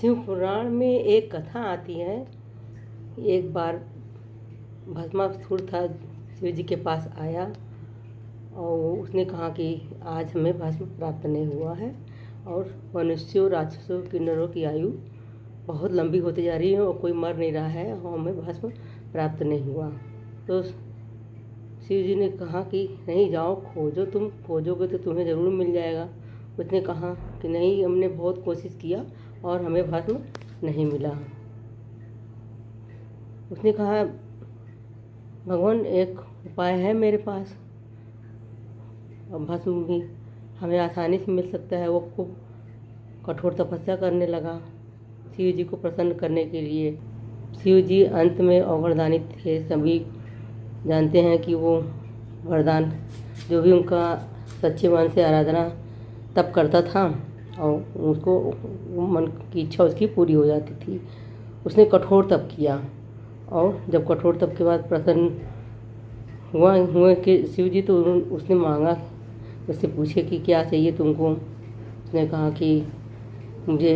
शिव पुराण में एक कथा आती है। एक बार भस्मासुर था, शिव जी के पास आया और उसने कहा कि आज हमें भस्म प्राप्त नहीं हुआ है और मनुष्यों, राक्षसों, किन्नरों की आयु बहुत लंबी होती जा रही है और कोई मर नहीं रहा है और हमें भस्म प्राप्त नहीं हुआ। तो शिव जी ने कहा कि नहीं, जाओ खोजो, तुम खोजोगे तो तुम्हें ज़रूर मिल जाएगा। उसने कहा कि नहीं, हमने बहुत कोशिश किया और हमें भस्म नहीं मिला। उसने कहा भगवान, एक उपाय है मेरे पास, भस्म भी हमें आसानी से मिल सकता है। वो खूब कठोर तपस्या करने लगा शिव जी को प्रसन्न करने के लिए। शिव जी अंत में अवरदानी थे। सभी जानते हैं कि वो वरदान जो भी उनका सच्चे मन से आराधना तप करता था और उसको मन की इच्छा उसकी पूरी हो जाती थी। उसने कठोर तप किया और जब कठोर तप के बाद प्रसन्न हुए कि शिव जी, तो उसने मांगा, उससे पूछे कि क्या चाहिए तुमको। उसने कहा कि मुझे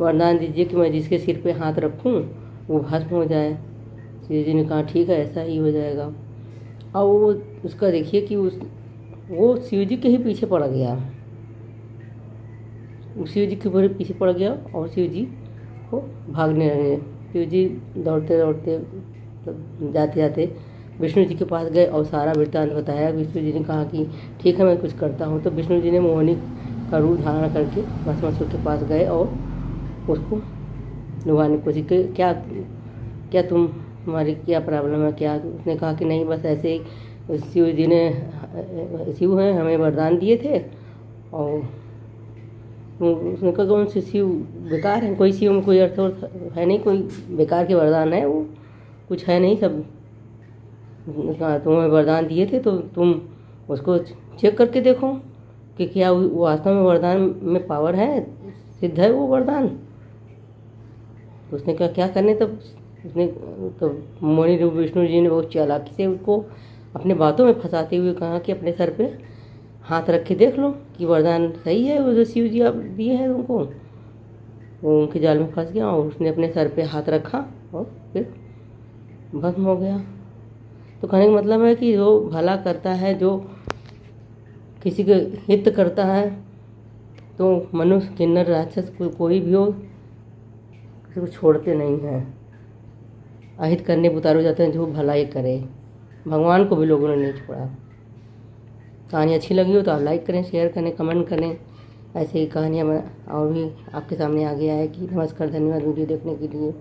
वरदान दीजिए कि मैं जिसके सिर पे हाथ रखूं वो भस्म हो जाए। शिव जी ने कहा ठीक है, ऐसा ही हो जाएगा। और वो उसका देखिए कि वो शिव जी के ही पीछे पड़ गया। शिव जी के पीछे पड़ गया और शिव जी को भागने लगे। शिव जी दौड़ते दौड़ते जाते जाते विष्णु जी के पास गए और सारा वृत्तांत बताया। विष्णु जी ने कहा कि ठीक है, मैं कुछ करता हूँ। तो विष्णु जी ने मोहिनी का रूप धारण करके भस्मासुर के पास गए और उसको लुभाने की कोशिश की। क्या क्या तुम्हारी क्या प्रॉब्लम है, क्या? उसने कहा कि नहीं, बस ऐसे ही शिव जी ने, शिव हैं, हमें वरदान दिए थे। और उसने कहा कौन से शिव बेकार है, कोई शिव में कोई अर्थ है नहीं, कोई बेकार के वरदान है, वो कुछ है नहीं। सब तुम्हें वरदान दिए थे तो तुम उसको चेक करके देखो कि क्या वास्तव में वरदान में पावर है, सिद्ध है वो वरदान। तो उसने कहा क्या करने। तब उसने तो मोहिनी रूप विष्णु जी ने बहुत चालाकी से उसको अपने बातों में फंसाते हुए कहा कि अपने सर पे हाथ रख के देख लो कि वरदान सही है, वो जो शिव जी आप दिए हैं तुमको। वो उनके जाल में फंस गया और उसने अपने सर पे हाथ रखा और फिर भस्म हो गया। तो कहने का मतलब है कि जो भला करता है, जो किसी के हित करता है, तो मनुष्य, किन्नर, राक्षस कोई भी हो, किसी को छोड़ते नहीं हैं। अहित करने पर उतारे जाते हैं जो भलाई करे। भगवान को भी लोगों ने नहीं छोड़ा। कहानी अच्छी लगी हो तो आप लाइक करें, शेयर करें, कमेंट करें। ऐसे ही कहानियाँ और भी आपके सामने आगे आएगी। नमस्कार, धन्यवाद वीडियो देखने के लिए।